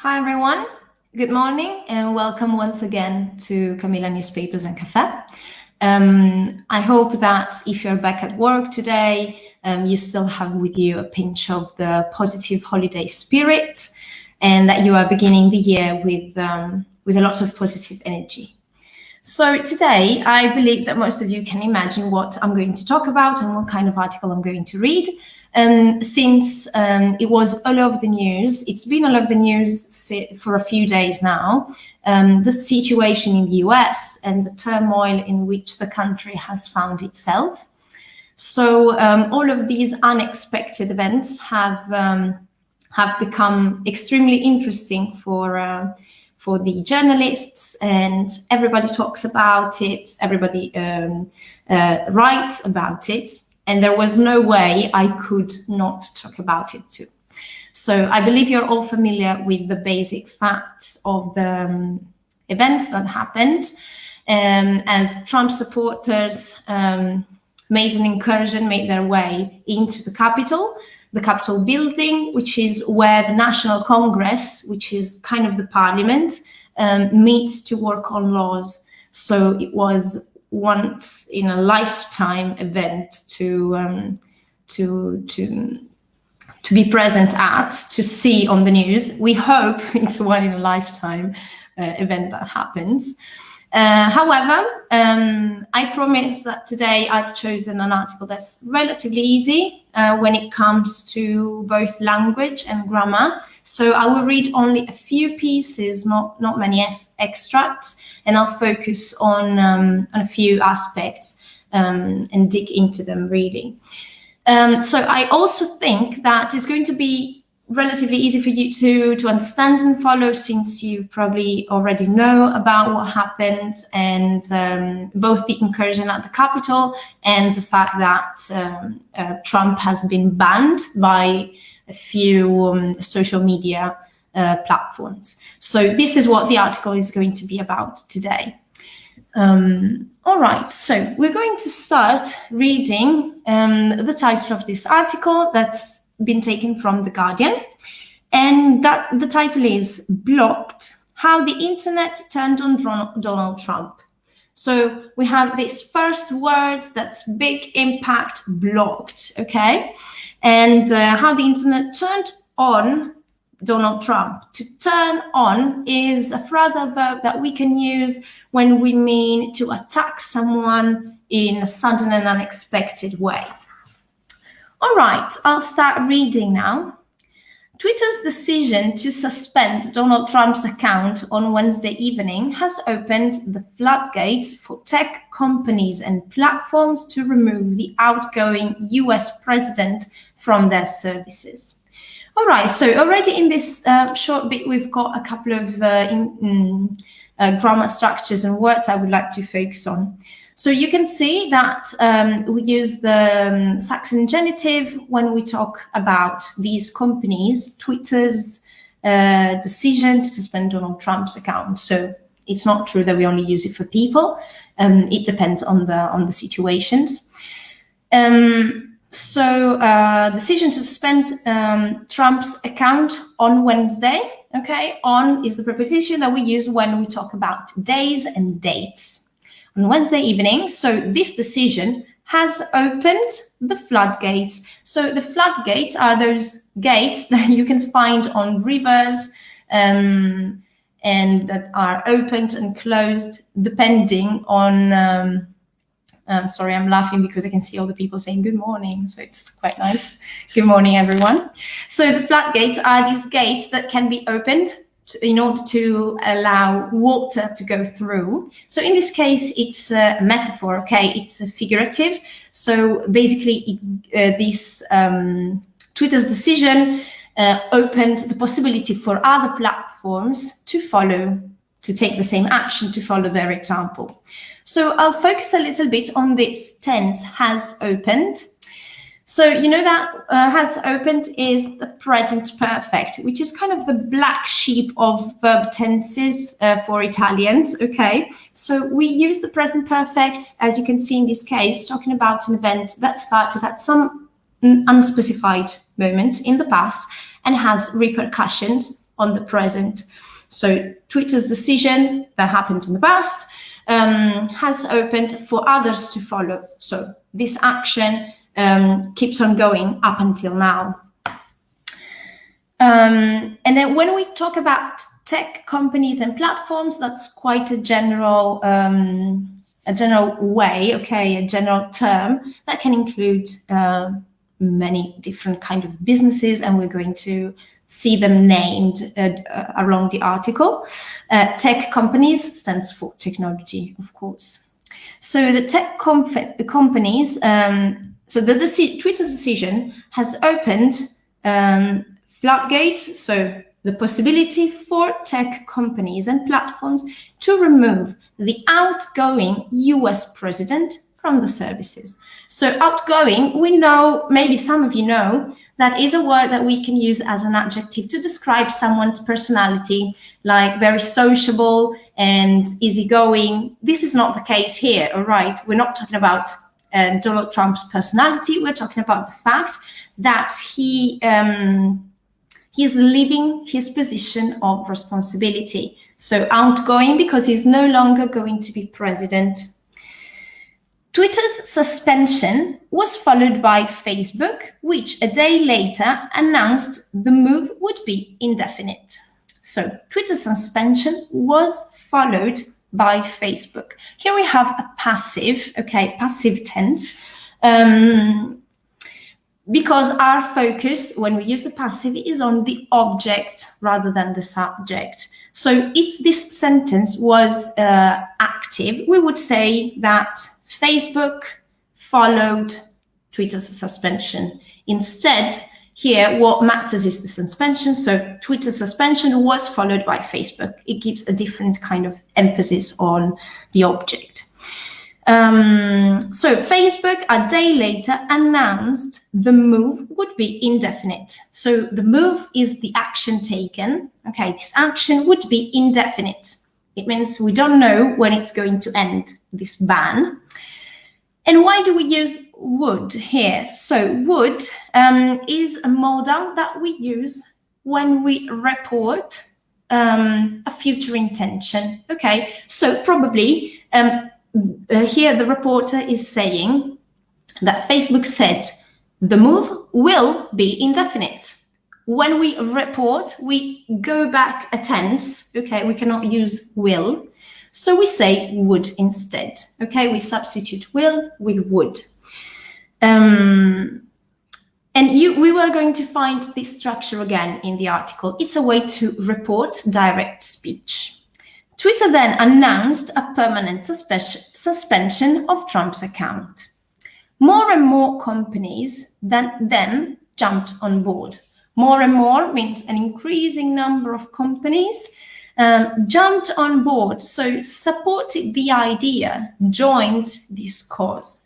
Hi everyone, good morning and welcome once again to Camilla Newspapers and Caffe. I hope that if you're back at work today, you still have with you a pinch of the positive holiday spirit and that you are beginning the year with a lot of positive energy. So today, I believe that most of you can imagine what I'm going to talk about and what kind of article I'm going to read. Since it was all over the news, it's been all over the news for a few days now, the situation in the US and the turmoil in which the country has found itself. So all of these unexpected events have become extremely interesting for the journalists, and everybody talks about it, everybody writes about it, and there was no way I could not talk about it too. So I believe you're all familiar with the basic facts of the events that happened, as Trump supporters made their way into the Capitol building, which is where the National Congress, which is kind of the parliament, meets to work on laws. So it was once in a lifetime event to be present at, to see on the news. We hope it's one in a lifetime event that happens. However, I promise that today I've chosen an article that's relatively easy when it comes to both language and grammar. So I will read only a few pieces, not many extracts, and I'll focus on a few aspects and dig into them really. So I also think that it's going to be relatively easy for you to understand and follow, since you probably already know about what happened, and both the incursion at the Capitol and the fact that Trump has been banned by a few social media platforms. So this is what the article is going to be about today. All right, so we're going to start reading the title of this article that's been taken from The Guardian, and that the title is "Blocked: How the Internet Turned on Donald Trump." So we have this first word that's big impact: blocked, okay? And how the internet turned on Donald Trump. To turn on is a phrasal verb that we can use when we mean to attack someone in a sudden and unexpected way. All right, I'll start reading now. Twitter's decision to suspend Donald Trump's account on Wednesday evening has opened the floodgates for tech companies and platforms to remove the outgoing US president from their services. All right, so already in this short bit, we've got a couple of grammar structures and words I would like to focus on. So you can see that we use the Saxon genitive when we talk about these companies. Twitter's decision to suspend Donald Trump's account. So it's not true that we only use it for people. It depends on the situations. Decision to suspend Trump's account on Wednesday. Okay, on is the preposition that we use when we talk about days and dates. On Wednesday evening, so this decision has opened the floodgates. So the floodgates are those gates that you can find on rivers and that are opened and closed depending on, sorry, I'm laughing because I can see all the people saying good morning, so it's quite nice. Good morning, everyone. So the floodgates are these gates that can be opened in order to allow water to go through. So in this case, it's a metaphor, okay? It's a figurative. So basically, this Twitter's decision opened the possibility for other platforms to take the same action, to follow their example. So I'll focus a little bit on this tense, has opened. So you know that has opened is the present perfect, which is kind of the black sheep of verb tenses for Italians, okay? So we use the present perfect, as you can see in this case, talking about an event that started at some unspecified moment in the past and has repercussions on the present. So Twitter's decision that happened in the past has opened for others to follow. So this action keeps on going up until now. And then when we talk about tech companies and platforms, that's quite a general way, okay, a general term that can include many different kind of businesses, and we're going to see them named along the article. Tech companies stands for technology, of course. So the tech companies, so Twitter's decision has opened floodgates, so the possibility for tech companies and platforms to remove the outgoing US president from the services. So outgoing, we know, maybe some of you know, that is a word that we can use as an adjective to describe someone's personality, like very sociable and easygoing. This is not the case here, all right? We're not talking about Donald Trump's personality. We're talking about the fact that he is leaving his position of responsibility. So outgoing because he's no longer going to be president. Twitter's suspension was followed by Facebook, which a day later announced the move would be indefinite. So Twitter's suspension was followed by Facebook. Here we have a passive, okay, passive tense, because our focus when we use the passive is on the object rather than the subject. So if this sentence was active, we would say that Facebook followed Twitter's suspension. Instead, here, what matters is the suspension. So Twitter's suspension was followed by Facebook. It gives a different kind of emphasis on the object. So Facebook a day later announced the move would be indefinite. So the move is the action taken. Okay, this action would be indefinite. It means we don't know when it's going to end, this ban. And why do we use would here? So would is a modal that we use when we report a future intention. Okay, so probably here the reporter is saying that Facebook said the move will be indefinite. When we report, we go back a tense. Okay, we cannot use will. So we say would instead. Okay, we substitute will with would. And we were going to find this structure again in the article. It's a way to report direct speech. Twitter then announced a permanent suspension of Trump's account. More and more companies then jumped on board. More and more means an increasing number of companies jumped on board, so supported the idea, joined this cause.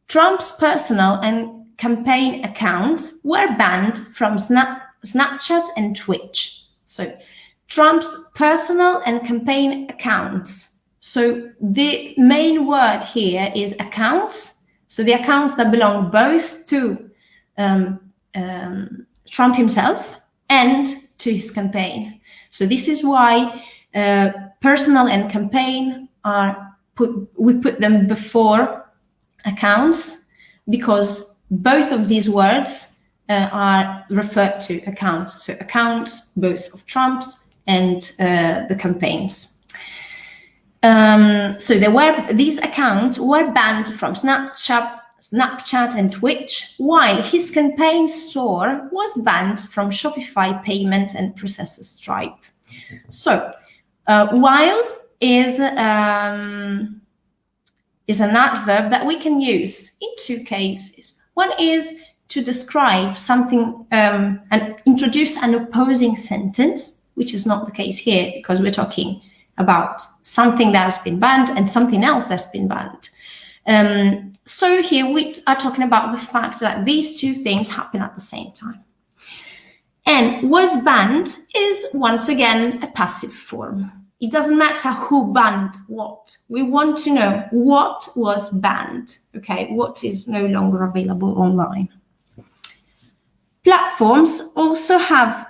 Trump's personal and campaign accounts were banned from Snapchat and Twitch. So Trump's personal and campaign accounts. So the main word here is accounts. So the accounts that belong both to Trump himself and to his campaign. So this is why personal and campaign we put them before accounts, because both of these words are referred to accounts. So accounts both of Trump's and the campaigns. So these accounts were banned from Snapchat and Twitch, while his campaign store was banned from Shopify payment and processor Stripe. So while is an adverb that we can use in two cases. One is to describe something and introduce an opposing sentence, which is not the case here because we're talking about something that has been banned and something else that's been banned. So here we are talking about the fact that these two things happen at the same time. And was banned is once again a passive form. It doesn't matter who banned what. We want to know what was banned, okay? What is no longer available online. Platforms also have,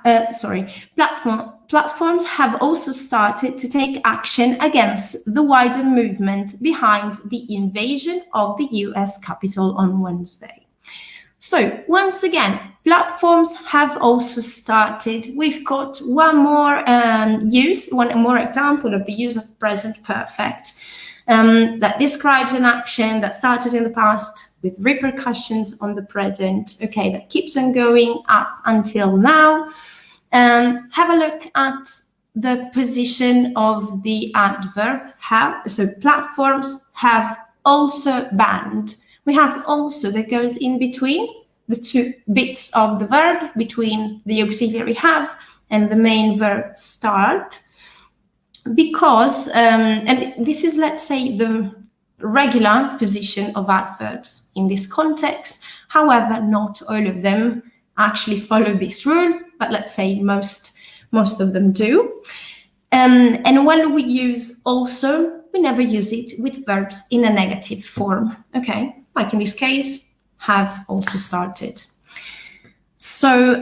platforms have also started to take action against the wider movement behind the invasion of the US Capitol on Wednesday. So once again, platforms have also started. We've got one more example of the use of present perfect that describes an action that started in the past with repercussions on the present, okay, that keeps on going up until now. Have a look at the position of the adverb have. So platforms have also banned. We have also that goes in between the two bits of the verb, between the auxiliary have and the main verb start, because, and this is, let's say, the regular position of adverbs in this context. However, not all of them actually follow this rule, but let's say most of them do. And when we use also, we never use it with verbs in a negative form, okay? Like in this case, have also started. So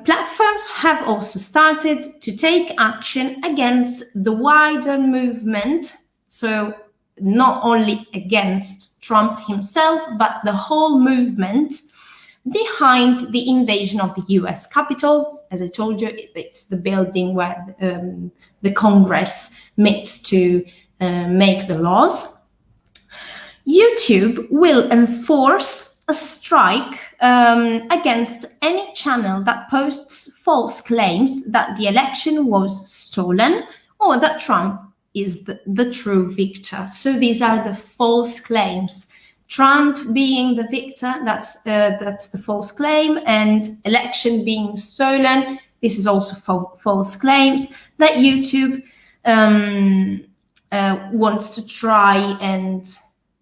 platforms have also started to take action against the wider movement. So not only against Trump himself, but the whole movement behind the invasion of the US Capitol. As I told you, it's the building where the Congress meets to make the laws. YouTube will enforce a strike against any channel that posts false claims that the election was stolen or that Trump is the true victor. So these are the false claims. Trump being the victor, that's the false claim, and election being stolen, this is also false claims that YouTube wants to try and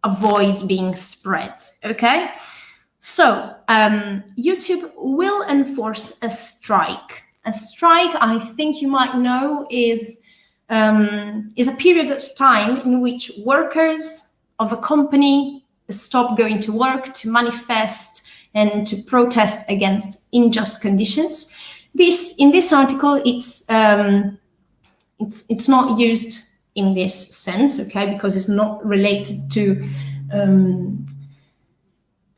avoid being spread, okay? So YouTube will enforce a strike. A strike, I think you might know, is a period of time in which workers of a company stop going to work to manifest and to protest against unjust conditions. In this article, it's not used in this sense, okay, because it's not related to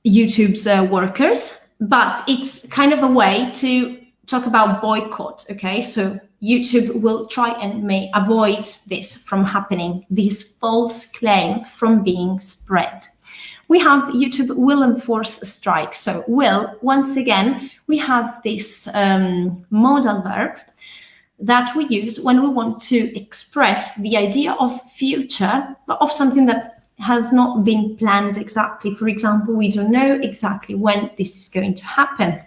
YouTube's workers, but it's kind of a way to talk about boycott, okay? So YouTube will try and may avoid this from happening, this false claim from being spread. We have YouTube will enforce a strike. So will, once again, we have this modal verb that we use when we want to express the idea of future, but of something that has not been planned exactly. For example, we don't know exactly when this is going to happen.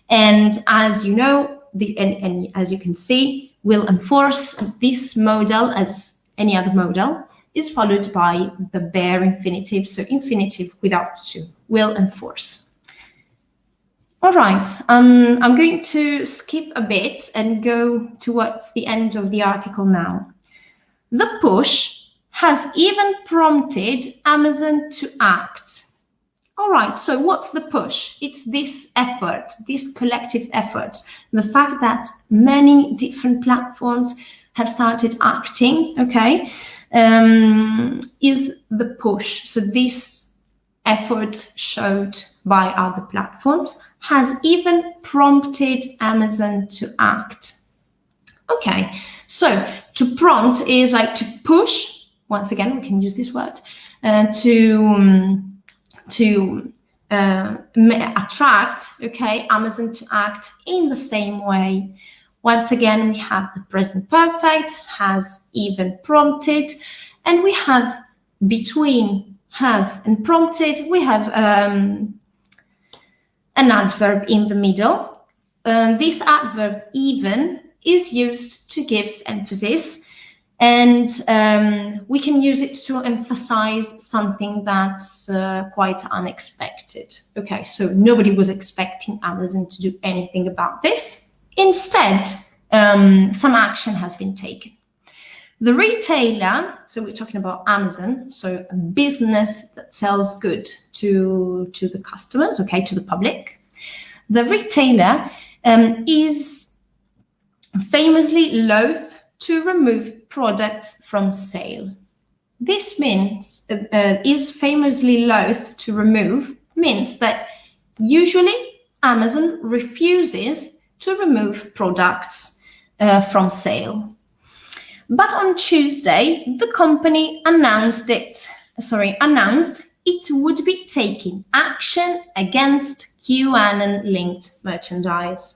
And as you know, and as you can see, will enforce, this modal, as any other modal, is followed by the bare infinitive, so infinitive without to, will enforce. All right, I'm going to skip a bit and go towards the end of the article now. The push has even prompted Amazon to act. All right, so what's the push? It's this effort, this collective effort, the fact that many different platforms have started acting, okay, is the push. So this effort showed by other platforms has even prompted Amazon to act. Okay, so to prompt is like to push. Once again, we can use this word to attract, okay, Amazon to act in the same way. Once again, we have the present perfect, has even prompted, and we have between have and prompted, we have an adverb in the middle. This adverb even is used to give emphasis, and we can use it to emphasize something that's quite unexpected. Okay, so nobody was expecting Amazon to do anything about this. Instead, some action has been taken. The retailer, so we're talking about Amazon, so a business that sells goods to the customers, okay, to the public. the retailer is famously loath to remove products from sale. This means is famously loath to remove means that usually Amazon refuses to remove products from sale. But on Tuesday, the company announced it would be taking action against QAnon-linked merchandise.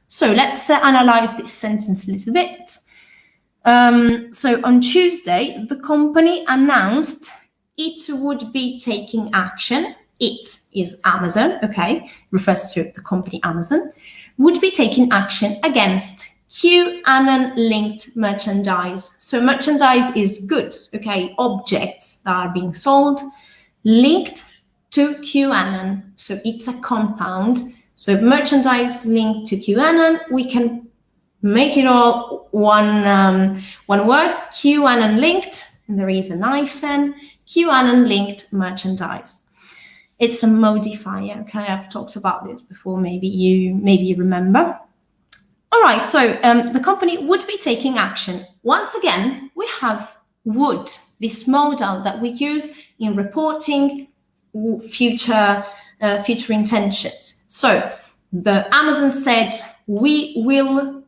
So let's analyze this sentence a little bit. So on Tuesday, the company announced it would be taking action. It is Amazon, okay, refers to the company Amazon, would be taking action against QAnon-linked merchandise. So merchandise is goods, okay, objects that are being sold, linked to QAnon. So it's a compound. So merchandise linked to QAnon, we can make it all one word, QAnon linked, and there is an hyphen, QAnon linked merchandise. It's a modifier, okay? I've talked about this before, maybe you remember. All right, so the company would be taking action. Once again, we have would, this modal that we use in reporting future intentions. So the Amazon said, we will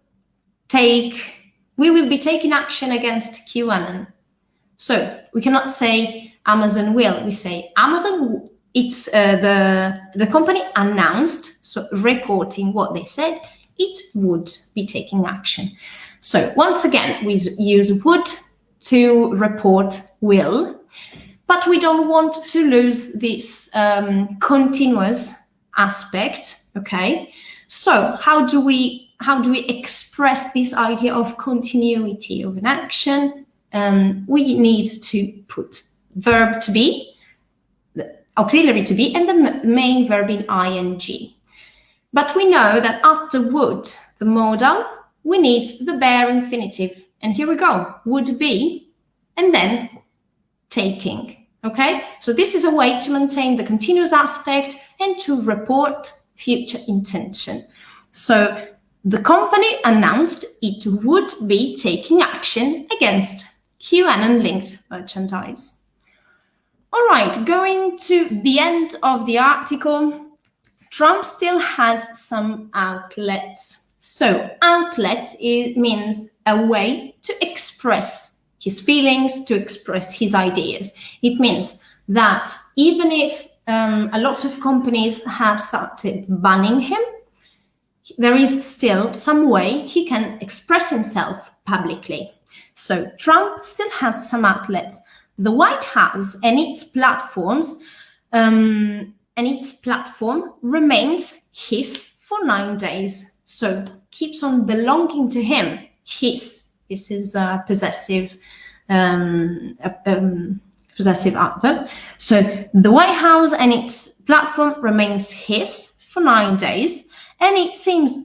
be taking action against QAnon. So we cannot say Amazon will, we say Amazon, it's the company announced, so reporting what they said, it would be taking action. So once again, we use would to report will, but we don't want to lose this continuous aspect, okay? So how do we express this idea of continuity of an action? We need to put verb to be, the auxiliary to be, and the main verb in ing. But we know that after would, the modal, we need the bare infinitive. And here we go, would be, and then taking, okay? So this is a way to maintain the continuous aspect and to report future intention. So the company announced it would be taking action against QAnon-linked merchandise. All right, going to the end of the article, Trump still has some outlets. So outlet means a way to express his feelings, to express his ideas. It means that even if a lot of companies have started banning him, there is still some way he can express himself publicly. So Trump still has some outlets. The White House and its platforms remains his for 9 days. So keeps on belonging to him. His. This is a possessive adverb. So the White House and its platform remains his for 9 days, and it seems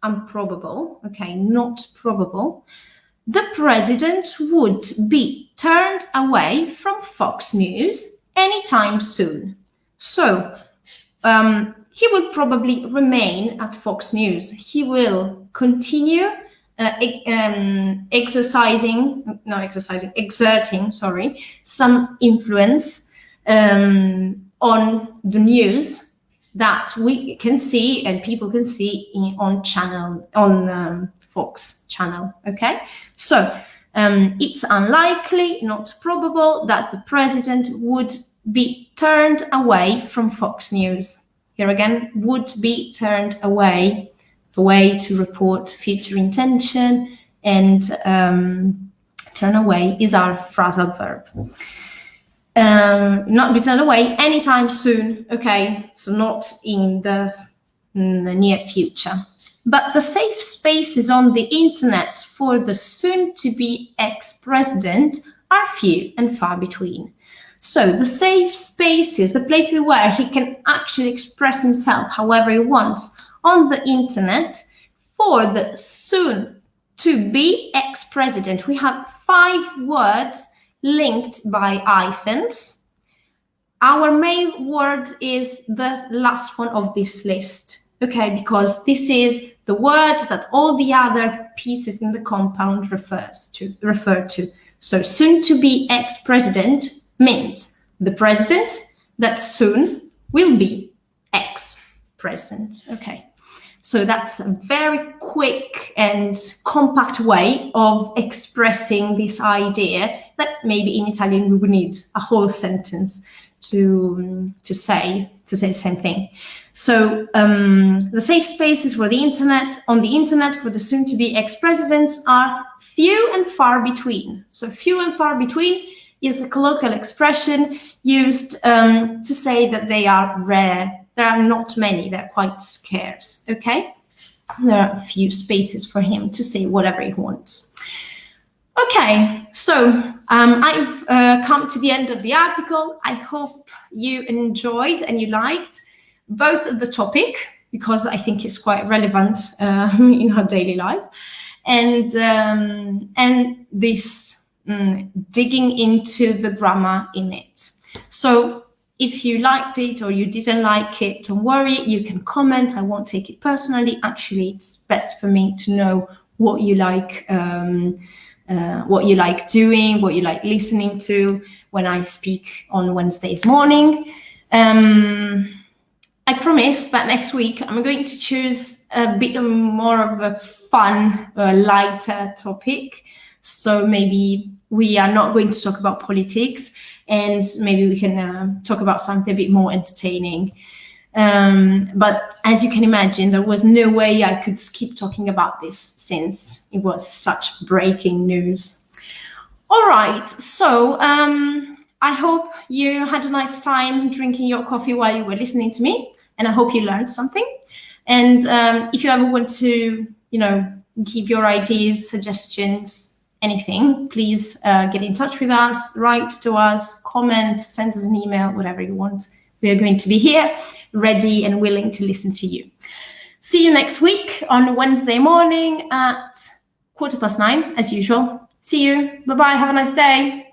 improbable, okay, not probable, the president would be turned away from Fox News anytime soon. So he will probably remain at Fox News. He will continue exerting some influence on the news that we can see and people can see on Fox channel. Okay, so it's unlikely, not probable, that the president would be turned away from Fox News. Here again, would be turned away, a way to report future intention, and turn away is our phrasal verb. Not be turned away anytime soon, okay, so not in the near future. But the safe spaces on the internet for the soon-to-be ex-president are few and far between. So the safe spaces, the places where he can actually express himself however he wants on the internet for the soon-to-be ex-president, we have 5 words linked by hyphens. our main word is the last one of this list, okay? Because this is the word that all the other pieces in the compound refer to. So soon to be ex-president means the president that soon will be ex-president, okay? So that's a very quick and compact way of expressing this idea that maybe in Italian we would need a whole sentence to say the same thing. So the safe spaces for the internet, on the internet for the soon-to-be ex-presidents are few and far between. So few and far between is the colloquial expression used to say that they are rare. There are not many, they're quite scarce, okay? There are a few spaces for him to say whatever he wants. Okay, so I've come to the end of the article. I hope you enjoyed and you liked both the topic, because I think it's quite relevant in our daily life, and this digging into the grammar in it. So if you liked it or you didn't like it, don't worry, you can comment. I won't take it personally. Actually, it's best for me to know what you like doing, what you like listening to when I speak on Wednesdays morning. I promise that next week I'm going to choose a bit more of a fun, lighter topic. So maybe we are not going to talk about politics, and maybe we can talk about something a bit more entertaining. But as you can imagine, there was no way I could keep talking about this since it was such breaking news. All right, so I hope you had a nice time drinking your coffee while you were listening to me, and I hope you learned something. And if you ever want to, give your ideas, suggestions, anything, please get in touch with us, write to us, comment, send us an email, whatever you want. We are going to be here, ready and willing to listen to you. See you next week on Wednesday morning at 9:15, as usual. See you. Bye-bye. Have a nice day.